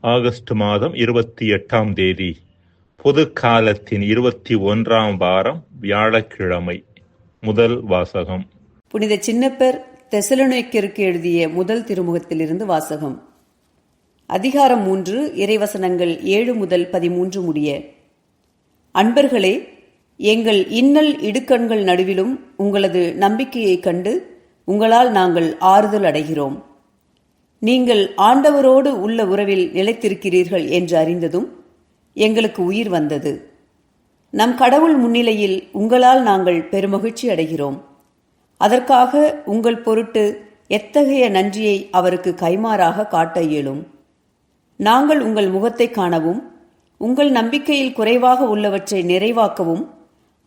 August மாதம் 28ஆம் தேதி, பொது காலத்தின் 21ஆம் வாரம், வியாழக்கிழமை. முதல் வாசகம். புனித சின்னப்பர் தெசலோனிக்கருக்கு எழுதிய முதல் திருமுகத்திலிருந்து வாசகம். அதிகாரம் 3, இறைவசனங்கள் 7 முதல் 13 முடிய. அன்பர்களே, எங்கள் இன்னல் இடுக்கண்கள் நடுவிலும் உங்களது நம்பிக்கையைக் கண்டு உங்களால் நாங்கள் ஆறுதல் அடைகிறோம். நீங்கள் ஆண்டவரோடு உள்ள உறவில் நிலைத்திருக்கிறீர்கள் என்று அறிந்ததும் எங்களுக்கு உயிர் வந்தது. நம் கடவுள் முன்னிலையில் உங்களால் நாங்கள் பெருமகிழ்ச்சி அடைகிறோம். அதற்காக உங்கள் பொருட்டு எத்தகைய நன்றியை அவருக்கு கைமாறாக காட்ட இயலும். நாங்கள் உங்கள் முகத்தை காணவும் உங்கள் நம்பிக்கையில் குறைவாக உள்ளவற்றை நிறைவாக்கவும்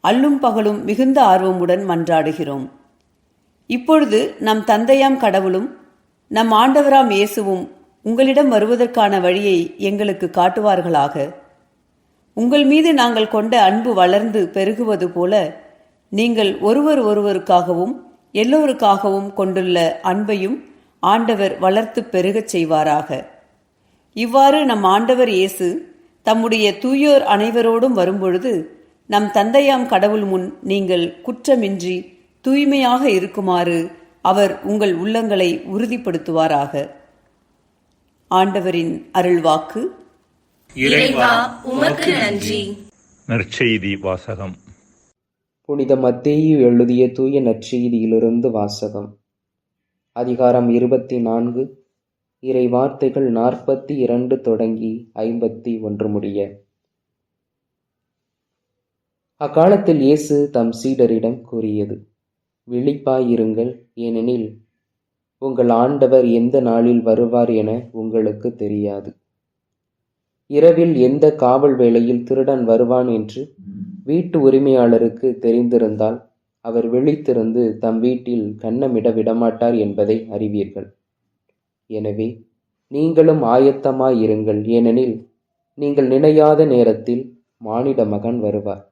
அல்லும் பகலும் மிகுந்த ஆர்வமுடன் மன்றாடுகிறோம். இப்பொழுது நம் தந்தையாம் கடவுளும் நம் ஆண்டவராம் இயேசுவும் உங்களிடம் வருவதற்கான வழியை எங்களுக்கு காட்டுவார்களாக. உங்கள் மீது நாங்கள் கொண்ட அன்பு வளர்ந்து பெருகுவது போல நீங்கள் ஒருவருக்காகவும் எல்லோருக்காகவும் கொண்டுள்ள அன்பையும் ஆண்டவர் வளர்த்து பெருகச் செய்வாராக. இவ்வாறு நம் ஆண்டவர் இயேசு தம்முடைய தூயோர் அனைவரோடும் வரும்பொழுது நம் தந்தையாம் கடவுள் முன் நீங்கள் குற்றமின்றி தூய்மையாக இருக்குமாறு அவர் உங்கள் உள்ளங்களை உறுதிப்படுத்துவாராக. ஆண்டவரின் அருள்வாக்கு. இறைவா, உமக்கு நன்றி. நற்செய்தி வாசகம். புனித மத்தேயு எழுதிய தூய நற்செய்தியிலிருந்து வாசகம். அதிகாரம் 24, இறை வார்த்தைகள் 42 தொடங்கி 51 முடிய. அக்காலத்தில் இயேசு தம் சீடரிடம் கூறியது: விழிப்பாயிருங்கள், ஏனெனில் உங்கள் ஆண்டவர் எந்த நாளில் வருவார் என உங்களுக்கு தெரியாது. இரவில் எந்த காவல் வேளையில் திருடன் வருவான் என்று வீட்டு உரிமையாளருக்கு தெரிந்திருந்தால் அவர் விழித்திருந்து தம் வீட்டில் கன்னமிட விடமாட்டார் என்பதை அறிவீர்கள். எனவே நீங்களும் ஆயத்தமாயிருங்கள், ஏனெனில் நீங்கள் நினையாத நேரத்தில் மானிட மகன் வருவார்.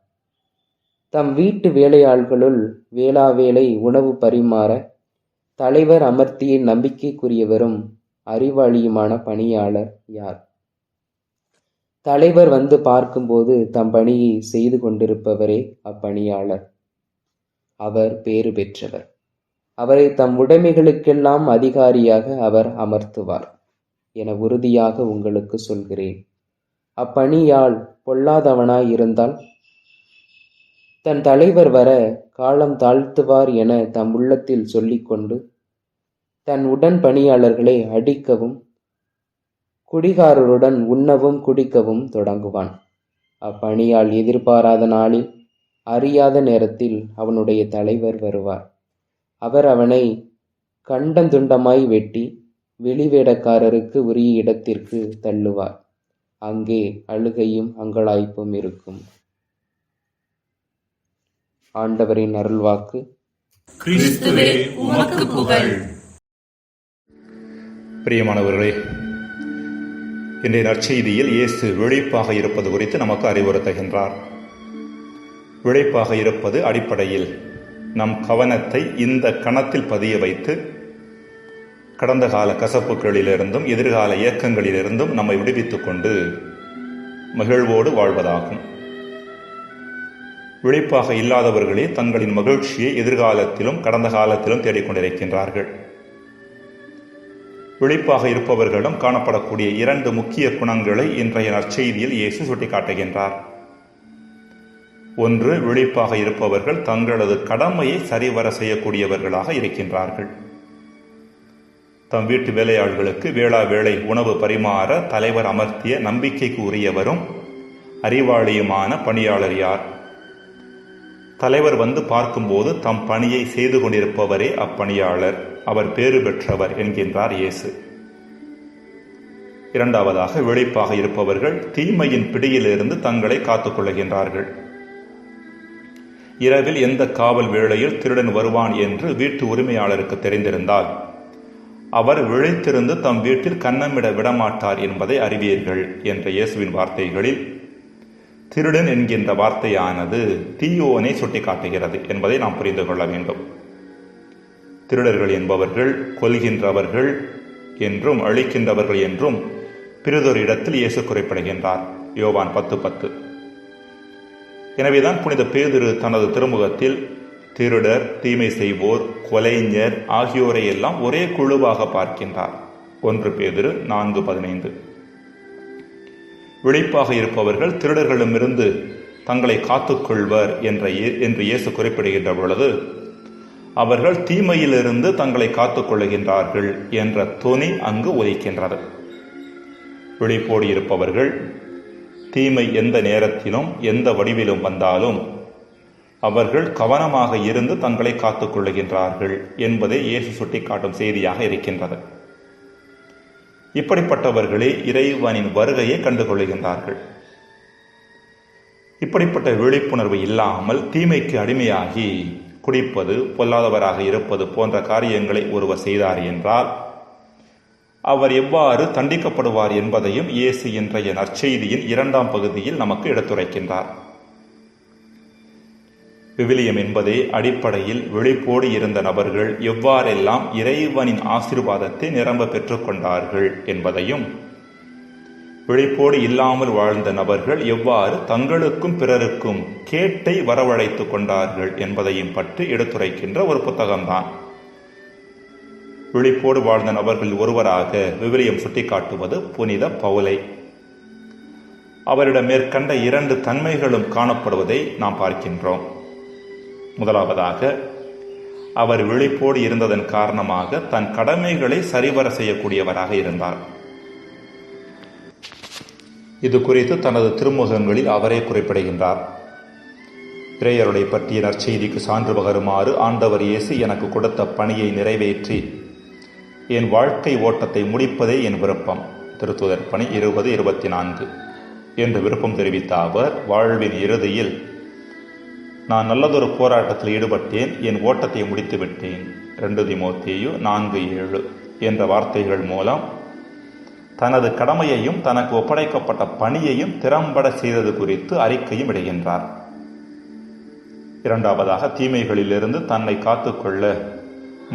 தம் வீட்டு வேலையாள்களுள் வேளாவேளை உணவு பரிமாற தலைவர் அமர்த்திய நம்பிக்கைக்குரியவரும் அறிவாளியுமான பணியாளர் யார்? தலைவர் வந்து பார்க்கும்போது தம் பணியை செய்து கொண்டிருப்பவரே அப்பணியாளர். அவர் பேறு பெற்றவர். அவரை தம் உடைமைகளுக்கெல்லாம் அதிகாரியாக அவர் அமர்த்துவார் என உறுதியாக உங்களுக்கு சொல்கிறேன். அப்பணியாள் பொல்லாதவனாய் இருந்தால் தன் தலைவர் வர காலம் தாழ்த்துவார் என தம் உள்ளத்தில் சொல்லிக்கொண்டு தன் உடன் பணியாளர்களை அடிக்கவும் குடிகாரருடன் உண்ணவும் குடிக்கவும் தொடங்குவான். அப்பணியால் எதிர்பாராத நாளில் அறியாத நேரத்தில் அவனுடைய தலைவர் வருவார். அவர் அவனை கண்டந்துண்டமாய் வெட்டி வெளிவேடக்காரருக்கு உரிய இடத்திற்கு தள்ளுவார். அங்கே அழுகையும் அங்கலாய்ப்பும் இருக்கும். ஆண்டவரின் அருள்வாக்கு. கிறிஸ்துவே, உமக்கு புகழ். பிரியமானவர்களே, இன்றைய நற்செய்தியில் இயேசு விழிப்பாக இருப்பது குறித்து நமக்கு அறிவுறுத்துகின்றார். விழிப்பாக இருப்பது அடிப்படையில் நம் கவனத்தை இந்த கணத்தில் பதிய வைத்து கடந்த கால கசப்புகளிலிருந்தும் எதிர்கால இயக்கங்களிலிருந்தும் நம்மை விடுவித்துக் கொண்டு மகிழ்வோடு வாழ்வதாகும். விழிப்பாக இல்லாதவர்களே தங்களின் மகிழ்ச்சியை எதிர்காலத்திலும் கடந்த காலத்திலும் தேடிக்கொண்டிருக்கின்றார்கள். விழிப்பாக இருப்பவர்களிடம் காணப்படக்கூடிய 2 முக்கிய குணங்களை இன்றைய நற்செய்தியில் இயேசு சுட்டிக்காட்டுகின்றார். ஒன்று, விழிப்பாக இருப்பவர்கள் தங்களது கடமையை சரிவர செய்யக்கூடியவர்களாக இருக்கின்றார்கள். தம் வீட்டு வேலையாள்களுக்கு வேளா வேளை உணவு பரிமாற தலைவர் அமர்த்திய நம்பிக்கைக்கு உரியவரும் அறிவாளியுமான பணியாளர் யார்? தலைவர் வந்து பார்க்கும்போது தம் பணியை செய்து கொண்டிருப்பவரே அப்பணியாளர். அவர் பேறு பெற்றவர் என்கின்றார் இயேசு. இரண்டாவதாக, விழிப்பாக இருப்பவர்கள் தீமையின் பிடியிலிருந்து தங்களை காத்துக் கொள்ளுகின்றார்கள். இரவில் எந்த காவல் வேளையில் திருடன் வருவான் என்று வீட்டு உரிமையாளருக்கு தெரிந்திருந்தால் அவர் விழித்திருந்து தம் வீட்டில் கன்னமிட விடமாட்டார் என்பதை அறிவீர்கள் என்ற இயேசுவின் வார்த்தைகளில் திருடன் என்கின்ற வார்த்தையானது தீயோனை சுட்டிக்காட்டுகிறது என்பதை நாம் புரிந்து கொள்ள வேண்டும். திருடர்கள் என்பவர்கள் கொல்கின்றவர்கள் என்றும் அழிக்கின்றவர்கள் என்றும் பிறிதொரு இடத்தில் இயேசு குறிப்பிடுகின்றார். யோவான் 10:10. எனவேதான் புனித பேதுரு தனது திருமுகத்தில் திருடர், தீமை செய்வோர், கொலைஞர் ஆகியோரை எல்லாம் ஒரே குழுவாக பார்க்கின்றார். 1 பேதுரு 4:15. விழிப்பாக இருப்பவர்கள் திருடர்களிடமிருந்து தங்களை காத்துக்கொள்வர் என்று இயேசு குறிப்பிடுகின்ற பொழுது, அவர்கள் தீமையிலிருந்து தங்களை காத்துக்கொள்ளுகின்றார்கள் என்ற தொனி அங்கு ஒலிக்கின்றது. விழிப்போடு இருப்பவர்கள் தீமை எந்த நேரத்திலும் எந்த வடிவிலும் வந்தாலும் அவர்கள் கவனமாக இருந்து தங்களை காத்துக்கொள்ளுகின்றார்கள் என்பதை இயேசு சுட்டிக்காட்டும் செய்தியாக இருக்கின்றது. இப்படிப்பட்டவர்களே இறைவனின் வருகையை கண்டுகொள்ளுகின்றார்கள். இப்படிப்பட்ட விழிப்புணர்வு இல்லாமல் தீமைக்கு அடிமையாகி குடிப்பது, பொல்லாதவராக இருப்பது போன்ற காரியங்களை ஒருவர் செய்தார் என்றால் அவர் எவ்வாறு தண்டிக்கப்படுவார் என்பதையும் இயேசு இன்றைய நற்செய்தியின் 2ஆம் பகுதியில் நமக்கு எடுத்துரைக்கின்றார். விவிலியம் என்பதே அடிப்படையில் விழிப்போடு இருந்த நபர்கள் எவ்வாறெல்லாம் இறைவனின் ஆசீர்வாதத்தை நிரம்ப பெற்றுக்கொண்டார்கள் என்பதையும், விழிப்போடு இல்லாமல் வாழ்ந்த நபர்கள் எவ்வாறு தங்களுக்கும் பிறருக்கும் கேட்டை வரவழைத்து கொண்டார்கள் என்பதையும் பற்றி எடுத்துரைக்கின்ற ஒரு புத்தகம்தான். விழிப்போடு வாழ்ந்த நபர்கள் ஒருவராக விவிலியம் சுட்டிக்காட்டுவது புனித பவுலை. அவரிடம் மேற்கண்ட 2 தன்மைகளும் காணப்படுவதை நாம் பார்க்கின்றோம். முதலாவதாக, அவர் விழிப்போடு இருந்ததன் காரணமாக தன் கடமைகளை சரிவர செய்யக்கூடியவராக இருந்தார். இது குறித்து தனது திருமுகங்களில் அவரே குறிப்பிடுகின்றார். இறையருளை பற்றிய நற்செய்திக்கு சான்று பகருமாறு ஆண்டவர் இயேசு எனக்கு கொடுத்த பணியை நிறைவேற்றி என் வாழ்க்கை ஓட்டத்தை முடிப்பதே என் விருப்பம். திருத்தூதர் பணி 20:24 என்று விருப்பம் தெரிவித்த அவர் வாழ்வின் இறுதியில், நான் நல்லதொரு போராட்டத்தில் ஈடுபட்டேன், என் ஓட்டத்தை முடித்து விட்டேன், 2 தீமோத்தேயு 4:7 என்ற வார்த்தைகள் மூலம் தனது கடமையையும் தனக்கு ஒப்படைக்கப்பட்ட பணியையும் திறம்பட செய்தது குறித்து அறிக்கையும் இடுகின்றார். இரண்டாவதாக, தீமைகளிலிருந்து தன்னை காத்துக்கொள்ள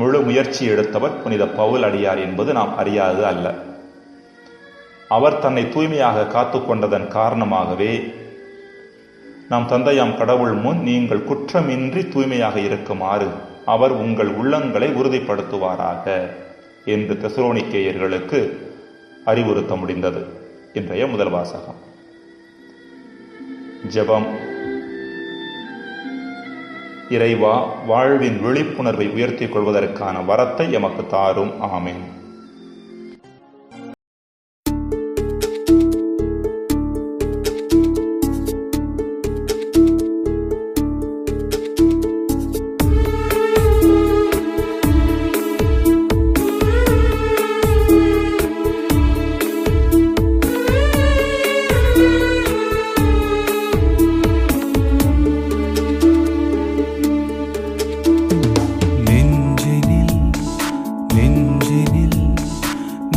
முழு முயற்சி எடுத்தவர் புனித பவுல் அடியார் என்பது நாம் அறியாது அல்ல. அவர் தன்னை தூய்மையாக காத்துக்கொண்டதன் காரணமாகவே நம் தந்தையாம் கடவுள் முன் நீங்கள் குற்றமின்றி தூய்மையாக இருக்குமாறு அவர் உங்கள் உள்ளங்களை உறுதிப்படுத்துவாராக என்று தெசலோனிக்கேயர்களுக்கு அறிவுறுத்த முடிந்தது. இன்றைய முதல் வாசகம். ஜெபம். இறைவா, வாழ்வின் விழிப்புணர்வை உயர்த்திக் கொள்வதற்கான வரத்தை எமக்கு தாரும். ஆமென்.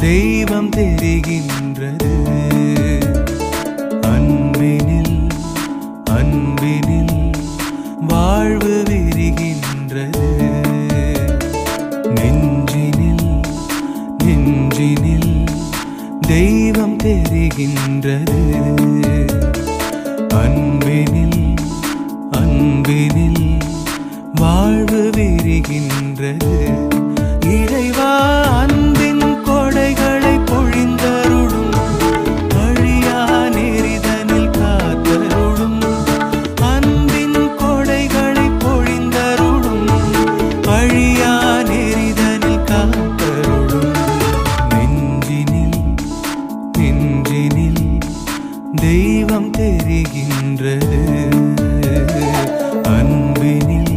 தெய்வம் தெரிகின்றது, அன்பினில் வாழ்வு விரிகின்றது, நெஞ்சினில் தெய்வம் தெரிகின்றது, அன்பினில் வாழ்வு விரிகின்றது. இறைவா, அன்பின் கொடைகளை பொழிந்தருளும், அழியா நெறிதனில் காத்தருளும். அன்பின் கொடைகளை பொழிந்தருளும், அழியா நெறிதனில் காத்தருளும். நெஞ்சினில் தெய்வம் தெரிகின்றது, அன்பினில்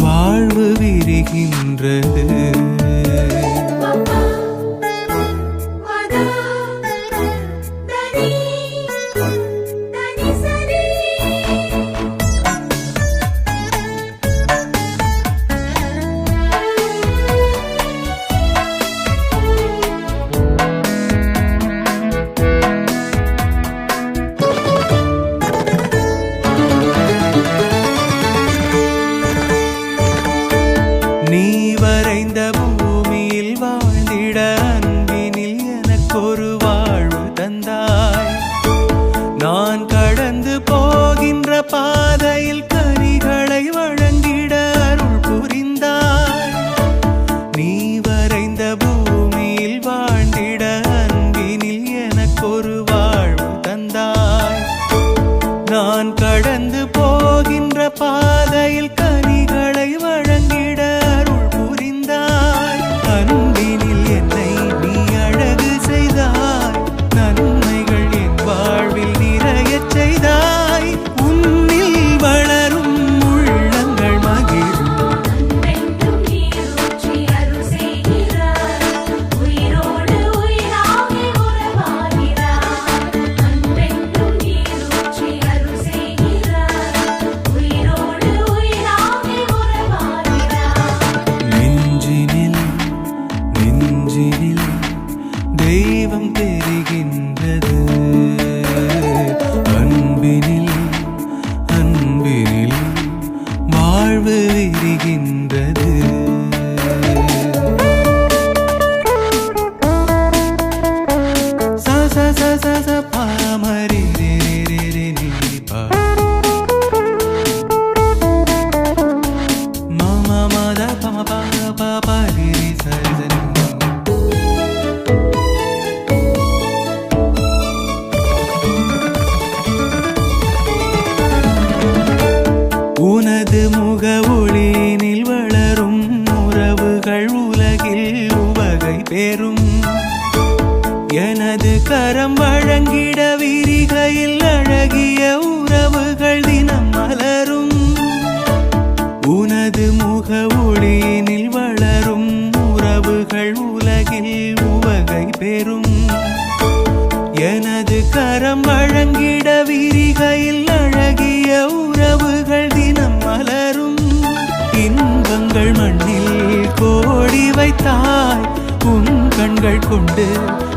வாழ்வு விரிகின்றது. நீ வரைந்த கரம் வழங்கிட விரிகையில் அழகிய உறவுகள் தினம் மலரும். உனது முக ஒளியினில் வளரும் உறவுகள் உலகில் உவகை பெறும். எனது கரம் வழங்கிட விரிகையில் அழகிய உறவுகள் தினம் மலரும். இன்பங்கள் மண்ணில் கோடி வைத்தாய், உன் கண்கள் கொண்டு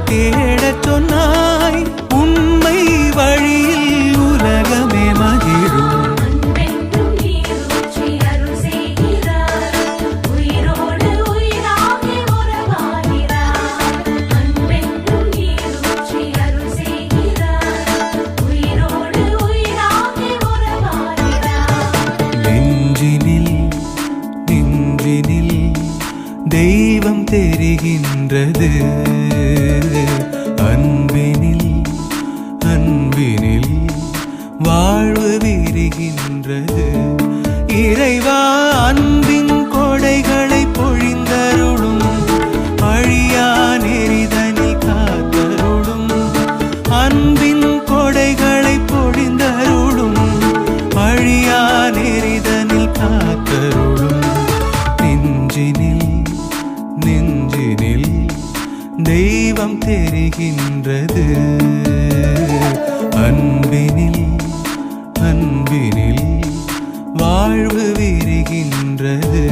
தேடச் சொன்னாய். உண்மை வழியில் உலகமே மகிழும். தெய்வம் தெரிகின்றது, அன்பினில் அன்பினில் வாழ்வு விரிகின்றது. இறைவா அன்பின் கொடைகளை பொழிந்தருளும், அழியா நெறிதனில் காத்தருளும். அன்பின் கொடைகளை பொழிந்தருளும், அழியா நெறிதனில் காத்தருளும். நெஞ்சினில் நெஞ்சினில் தெய்வம் தெரிகின்றது, அன்பினில் அன்பினில் வாழ்வு விரிகின்றது.